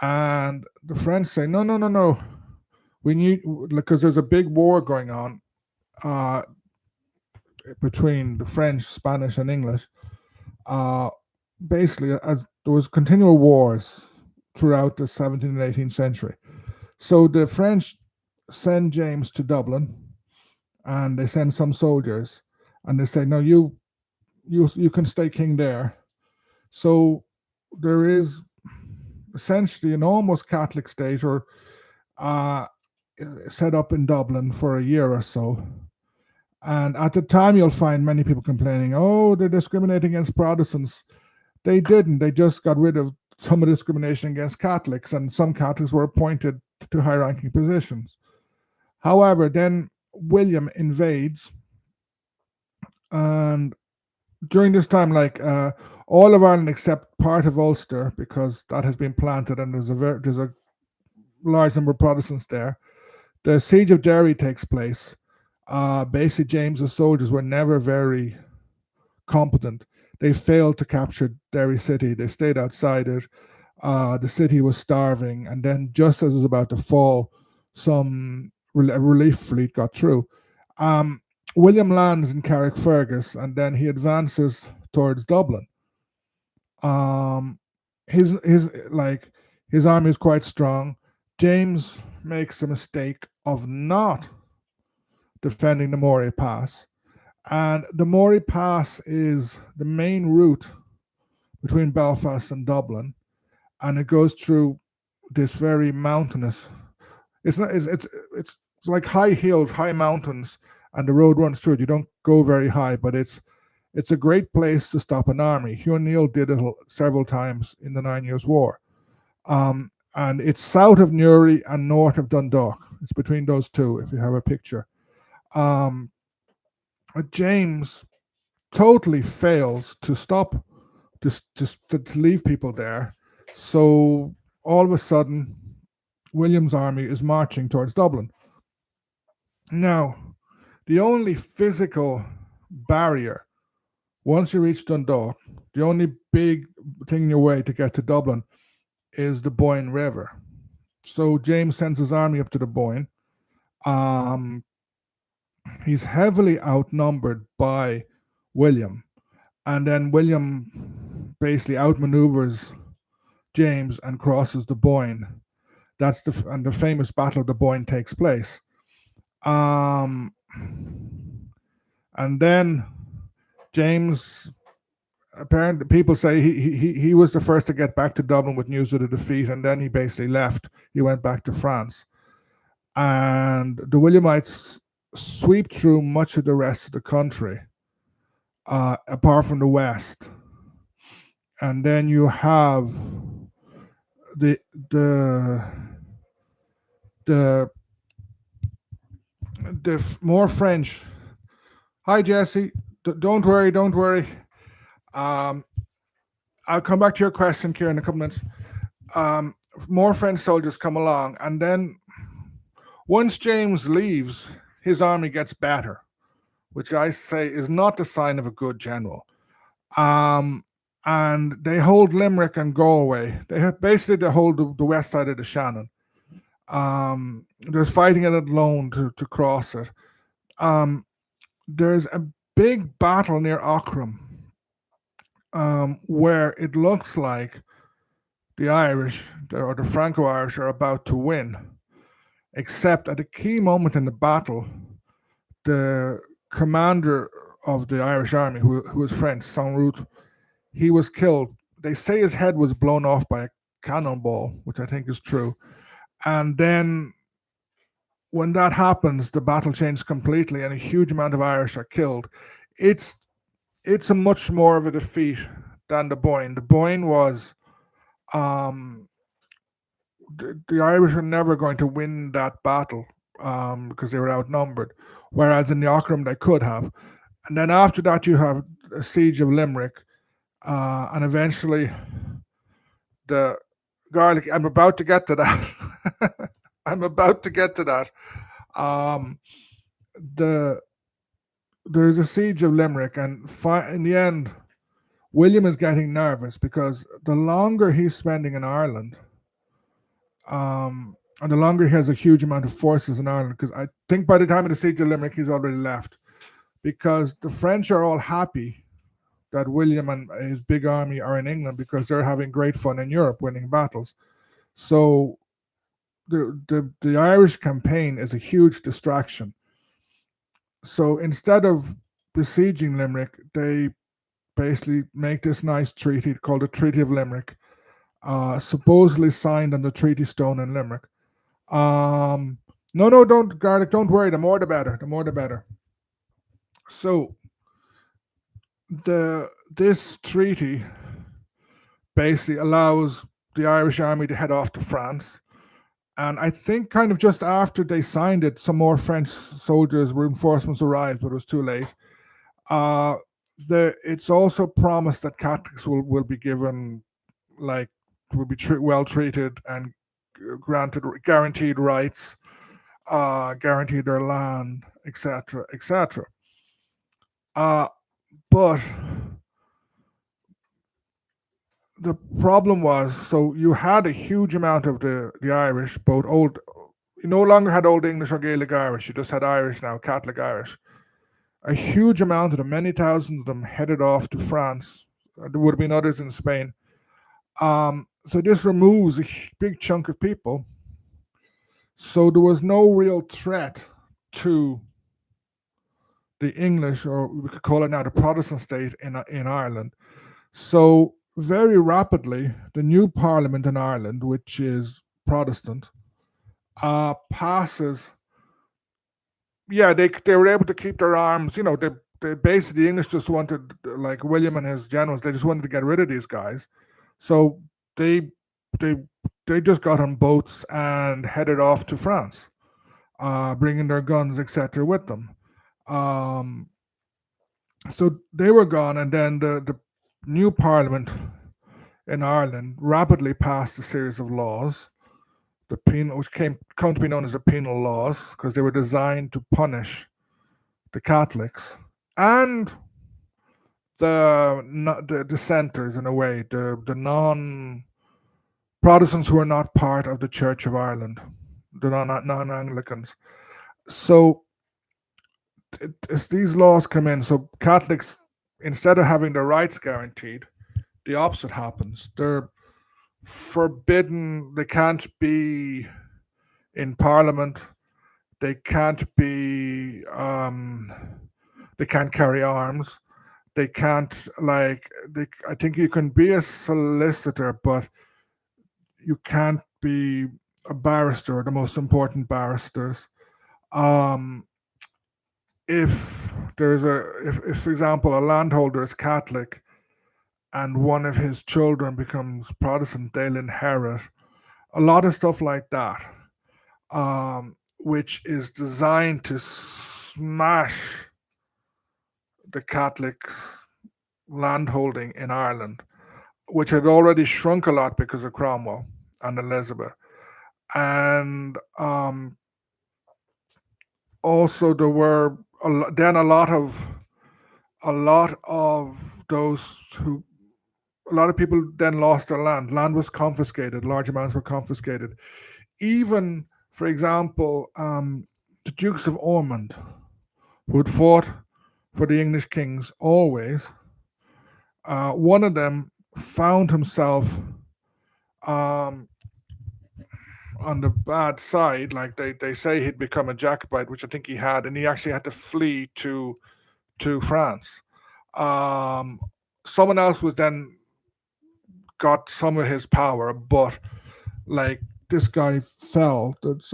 And the French say, "No, no, no, no. We need, because there's a big war going on. Uh, between the French, Spanish, and English. Uh, Basically, as there was continual wars throughout the 17th and 18th century. So the French send James to Dublin, and they send some soldiers, and they say, "No, you can stay king there." So there is essentially an almost Catholic state, or uh, set up in Dublin for a year or so. And at the time, you'll find many people complaining, "Oh, they're discriminating against Protestants." They didn't. They just got rid of some of the discrimination against Catholics, and some Catholics were appointed to high-ranking positions. However, then William invades, and during this time, all of Ireland except part of Ulster, because that has been planted, and there's a large number of Protestants there. The siege of Derry takes place. Basically, James's soldiers were never very competent. They failed to capture Derry city. They stayed outside it. The city was starving, and then just as it was about to fall, a relief fleet got through. Um, William lands in Carrickfergus, and then he advances towards Dublin. Um, his army is quite strong. James makes the mistake of not defending the Moray Pass, and the Moray Pass is the main route between Belfast and Dublin, and it goes through this very mountainous. It's not. It's like high hills, high mountains, and the road runs through it. You don't go very high, but it's a great place to stop an army. Hugh O'Neill did it several times in the 9 Years' War. And it's south of Newry and north of Dundalk. It's between those two, if you have a picture. Um, James totally fails to stop, to leave people there. So all of a sudden, William's army is marching towards Dublin. Now, the only physical barrier, once you reach Dundalk, the only big thing in your way to get to Dublin is the Boyne River. So James sends his army up to the Boyne. Um, he's heavily outnumbered by William, and then William basically outmaneuvers James and crosses the Boyne. And the famous Battle of the Boyne takes place. Um, and then James, apparently, people say he was the first to get back to Dublin with news of the defeat, and then he basically left. He went back to France, and the Williamites sweep through much of the rest of the country, apart from the west. And then you have the the the more French. Hi, Jesse. Don't worry, don't worry. Um, I'll come back to your question, Kieran, in a couple minutes. Um, more French soldiers come along, and then once James leaves, his army gets better, which I say is not the sign of a good general. Um, and they hold Limerick and Galway. They hold the west side of the Shannon. There's fighting at Athlone to cross it. There's a big battle near Aughrim, where it looks like the Irish or the Franco-Irish are about to win, except at a key moment in the battle, the commander of the Irish army, who was French, Saint Rout, he was killed. They say his head was blown off by a cannonball, which I think is true. And then when that happens, the battle changes completely, and a huge amount of Irish are killed. It's a much more of a defeat than the Boyne. The Boyne was the Irish were never going to win that battle because they were outnumbered, whereas in the Aughrim they could have. And then after that, you have a siege of Limerick, and eventually the Garlic. I'm about to get to that. I'm about to get to that. Um, the There's a siege of Limerick, and in the end, William is getting nervous because the longer he's spending in Ireland, and the longer he has a huge amount of forces in Ireland, because I think by the time of the siege of Limerick, he's already left. because the French are all happy that William and his big army are in England because they're having great fun in Europe, winning battles. So the Irish campaign is a huge distraction. So instead of besieging Limerick, they basically make this nice treaty called the Treaty of Limerick, supposedly signed on the Treaty Stone in Limerick. Um, no, no, don't, Garlic, don't worry. The more the better. The more the better. So this treaty basically allows the Irish army to head off to France. And I think kind of just after they signed it, some more French soldiers, reinforcements arrived, but it was too late. Uh, it's also promised that Catholics will be given, like, will be well treated and granted guaranteed rights, guaranteed their land, etc., etc. But the problem was, so you had a huge amount of the Irish, both old. You no longer had Old English or Gaelic Irish. You just had Irish now, Catholic Irish. A huge amount of them, many thousands of them, headed off to France. There would have been others in Spain. So this removes a big chunk of people. So there was no real threat to the English, or we could call it now the Protestant state in Ireland. So very rapidly, the new parliament in Ireland, which is Protestant, passes. Yeah, they were able to keep their arms. They basically, the English just wanted, like William and his generals, they just wanted to get rid of these guys. So they they they just got on boats and headed off to France, bringing their guns, etc., with them. Um, so they were gone, and then the new parliament in Ireland rapidly passed a series of laws, which come to be known as the penal laws, because they were designed to punish the Catholics and the dissenters, in a way, the non Protestants who are not part of the Church of Ireland, the non Anglicans. So as these laws come in, so Catholics, instead of having their rights guaranteed, the opposite happens. They're forbidden. They can't be in Parliament. They can't be. They can't carry arms. They can't, like. I think you can be a solicitor, but you can't be a barrister. The most important barristers. Um, if for example a landholder is Catholic and one of his children becomes Protestant, they'll inherit a lot of stuff like that, which is designed to smash the Catholics' landholding in Ireland, which had already shrunk a lot because of Cromwell and Elizabeth. And also there were then a lot of those who a lot of people then lost their land. Land was confiscated. Large amounts were confiscated. Even, for example, the Dukes of Ormond, who had fought for the English kings always, one of them found himself um, on the bad side. Like they say he'd become a Jacobite, which I think he had, and he actually had to flee to France. Someone else was then got some of his power, but like this guy fell. That's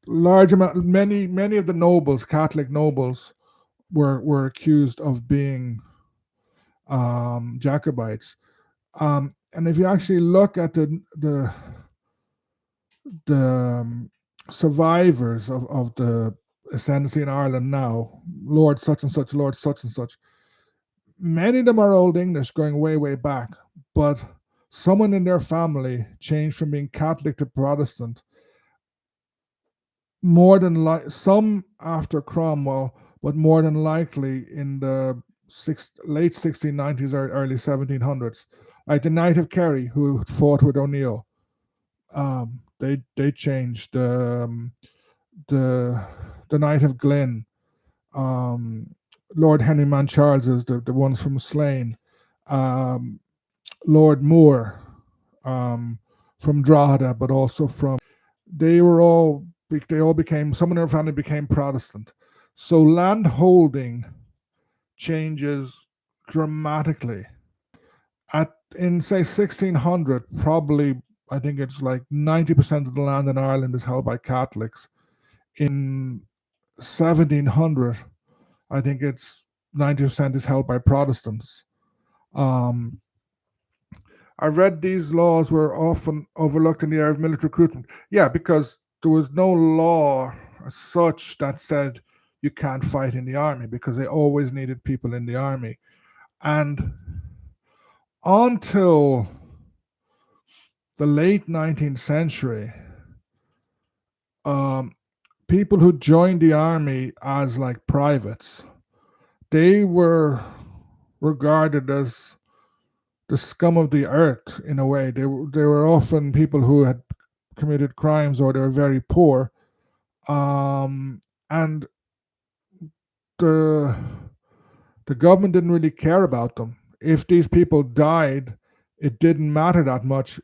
large amount. Many of the nobles, Catholic nobles, were accused of being Jacobites. And if you actually look at the survivors of the ascendancy in Ireland now, Lord such and such, Lord such and such, many of them are Old English going way, way back, but someone in their family changed from being Catholic to Protestant. More than some after Cromwell, but more than likely in the late 1690s or early 1700s, like the Knight of Kerry who fought with O'Neill. They changed the Knight of Glyn, um, Lord Henry Mancharles's, the ones from Slane, um, Lord Moore, um, from Drogheda, but also from, they were all, they all became, some of their family became Protestant. So land holding changes dramatically. In say 1600, probably, I think it's like 90% of the land in Ireland is held by Catholics. In 1700, I think it's 90% is held by Protestants. Um, I read these laws were often overlooked in the area of military recruitment. Yeah, because there was no law as such that said you can't fight in the army, because they always needed people in the army. And until the late 19th century, um, people who joined the army as like privates, they were regarded as the scum of the earth in a way. They were often people who had committed crimes, or they were very poor. And the the government didn't really care about them. If these people died, it didn't matter that much.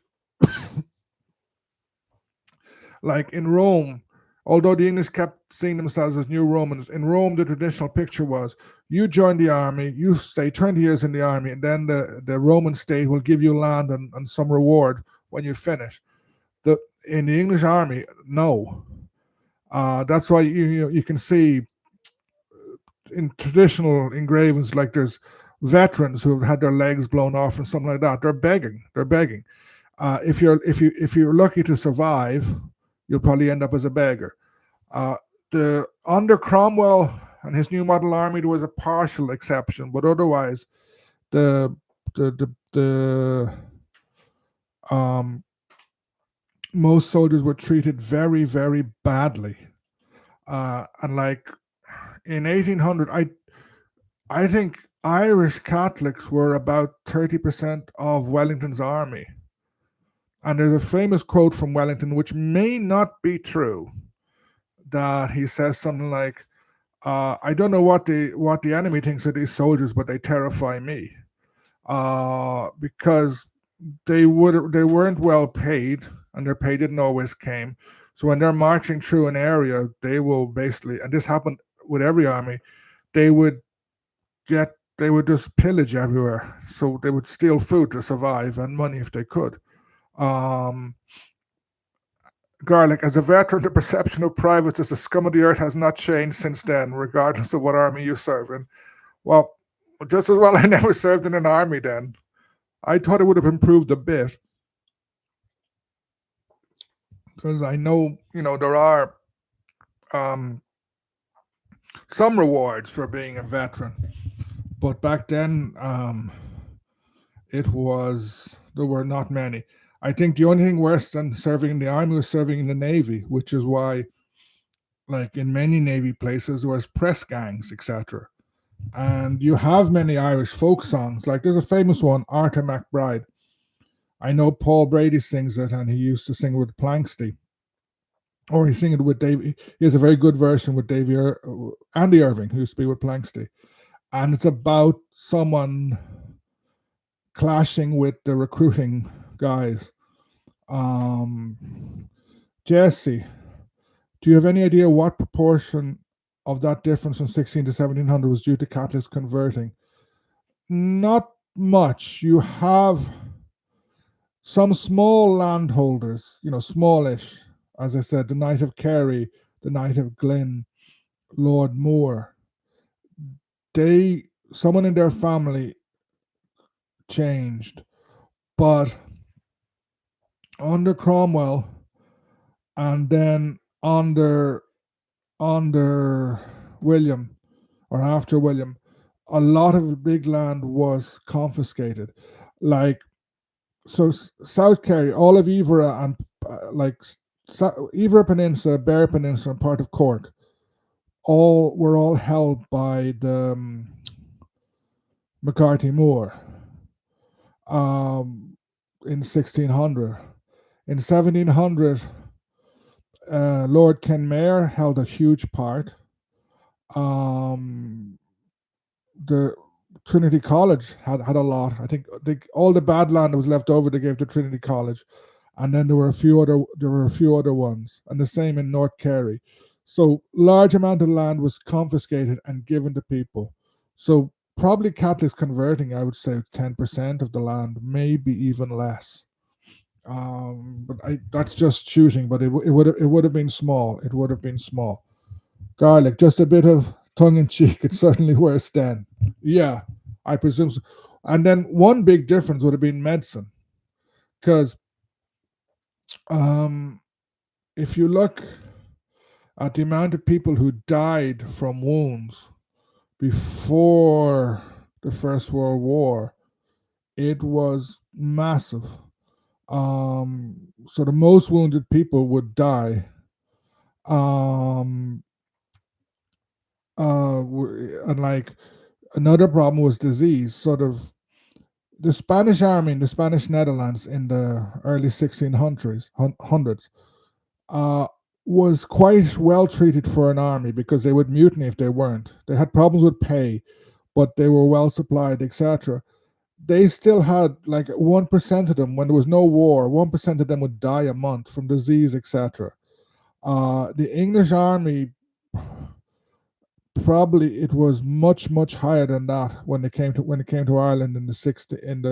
Like in Rome, although the English kept seeing themselves as new Romans, in Rome the traditional picture was you join the army, you stay 20 years in the army, and then the Roman state will give you land and some reward when you finish. The In the English army, no. That's why you can see in traditional engravings, like there's veterans who have had their legs blown off and something like that. They're begging. They're begging. If you're lucky to survive, you'll probably end up as a beggar. Uh, the Under Cromwell and his new model army, there was a partial exception, but otherwise, the the um, most soldiers were treated very very badly. And like in 1800, I think Irish Catholics were about 30% of Wellington's army. And there's a famous quote from Wellington, which may not be true, that he says something like, "I don't know what the enemy thinks of these soldiers, but they terrify me." Because they weren't well paid, and their pay didn't always came. So when they're marching through an area, they will basically, and this happened with every army, they would they would just pillage everywhere. So they would steal food to survive and money if they could. Um, Garlic, as a veteran, the perception of privates as the scum of the earth has not changed since then, regardless of what army you serve in. Well, just as well I never served in an army then. I thought it would have improved a bit, because I know, there are um, some rewards for being a veteran. But back then, there were not many. I think the only thing worse than serving in the army was serving in the navy, which is why, like in many navy places, there was press gangs, etc. And you have many Irish folk songs. Like there's a famous one, Arthur MacBride. I know Paul Brady sings it, and he used to sing it with Planksty, or he sing it with Dave. He has a very good version with Andy Irving, who used to be with Planksty, and it's about someone clashing with the recruiting guys. Um, Jesse, do you have any idea what proportion of that difference from 16 to 1700 was due to Catholics converting? Not much. You have some small landholders, smallish, as I said, the Knight of Kerry, the Knight of Glyn, Lord Moore. Someone in their family changed, but under Cromwell, and then under William, or after William, a lot of the big land was confiscated. Like, so South Kerry, all of Evora, and Evora Peninsula, Bear Peninsula, and part of Cork, all held by the McCarthy Moore in 1600. In 1700, Lord Kenmare held a huge part. Um, the Trinity College had a lot. I think all the bad land that was left over they gave to Trinity College, and then there were a few other ones, and the same in North Kerry. So large amount of land was confiscated and given to people. So probably Catholics converting, I would say 10% of the land, maybe even less. But that's just shooting. But it would have been small. It would have been small. Garlic, just a bit of tongue in cheek. It's certainly worse then. Yeah, I presume so. And then one big difference would have been medicine, because um, if you look at the amount of people who died from wounds before the First World War, it was massive. So the most wounded people would die. Um, and like another problem was disease. Sort of the Spanish army in the Spanish Netherlands in the early 1600s uh, was quite well treated for an army because they would mutiny if they weren't. They had problems with pay, but they were well supplied, etc. They still had like 1% of them, when there was no war, 1% of them would die a month from disease, etc. The English army, probably it was much higher than that when it came to Ireland in the 16th and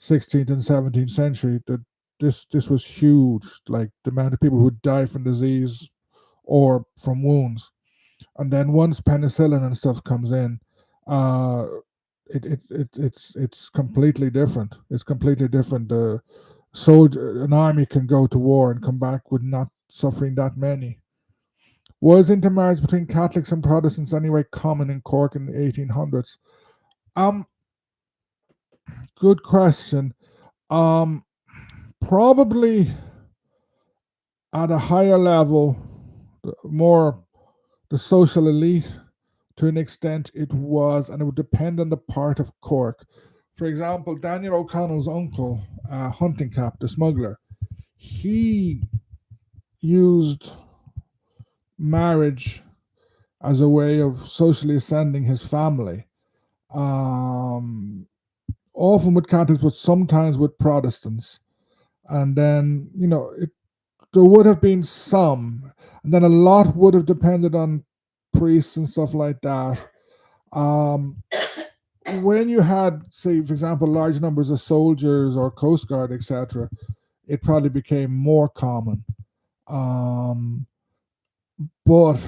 17th century. That this was huge, like the amount of people who died from disease or from wounds. And then once penicillin and stuff comes in, uh, it's completely different. It's completely different. The soldier, an army can go to war and come back with not suffering that many. Was intermarriage between Catholics and Protestants anyway common in Cork in the 1800s? Um, Good question. Um, Probably at a higher level, more the social elite. To an extent, it was, and it would depend on the part of Cork. For example, Daniel O'Connell's uncle, Hunting Cap, the smuggler, he used marriage as a way of socially ascending his family. Um, Often with Catholics, but sometimes with Protestants. And then, there would have been some, and then a lot would have depended on priests and stuff like that. Um, when you had, say, for example, large numbers of soldiers or Coast Guard, etc., it probably became more common. Um, but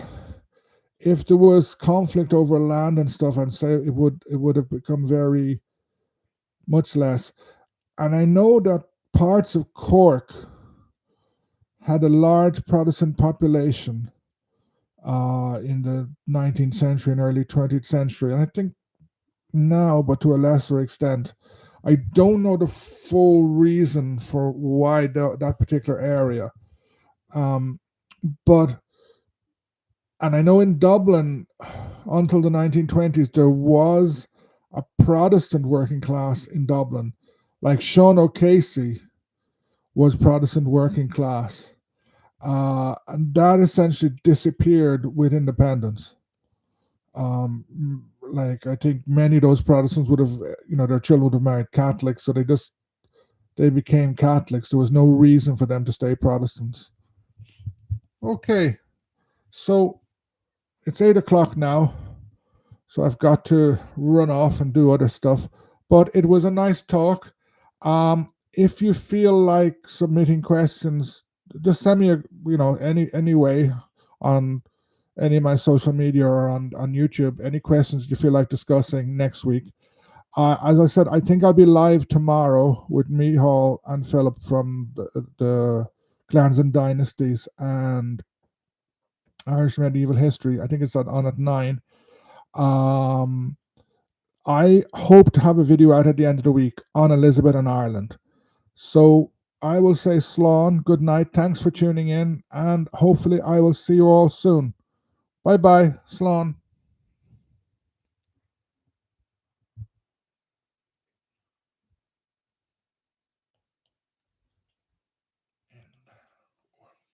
if there was conflict over land and stuff, I'd say it would have become very much less. And I know that parts of Cork had a large Protestant population in the 19th century and early 20th century. And I think now, but to a lesser extent. I don't know the full reason for why that particular area. Um, but, and I know in Dublin, until the 1920s, there was a Protestant working class in Dublin. Like Sean O'Casey was Protestant working class. And that essentially disappeared with independence. Like I think many of those Protestants would have, their children would have married Catholics, so they became Catholics. There was no reason for them to stay Protestants. Okay, so it's 8 o'clock now, so I've got to run off and do other stuff. But it was a nice talk. If you feel like submitting questions, just send me any way on any of my social media or on YouTube. Any questions you feel like discussing next week. As I said, I think I'll be live tomorrow with Mihal and Philip from the Clans and Dynasties and Irish Medieval History. I think it's on at 9. Um, I hope to have a video out at the end of the week on Elizabeth and Ireland. So I will say Slán, good night. Thanks for tuning in, and hopefully I will see you all soon. Bye bye, Slán.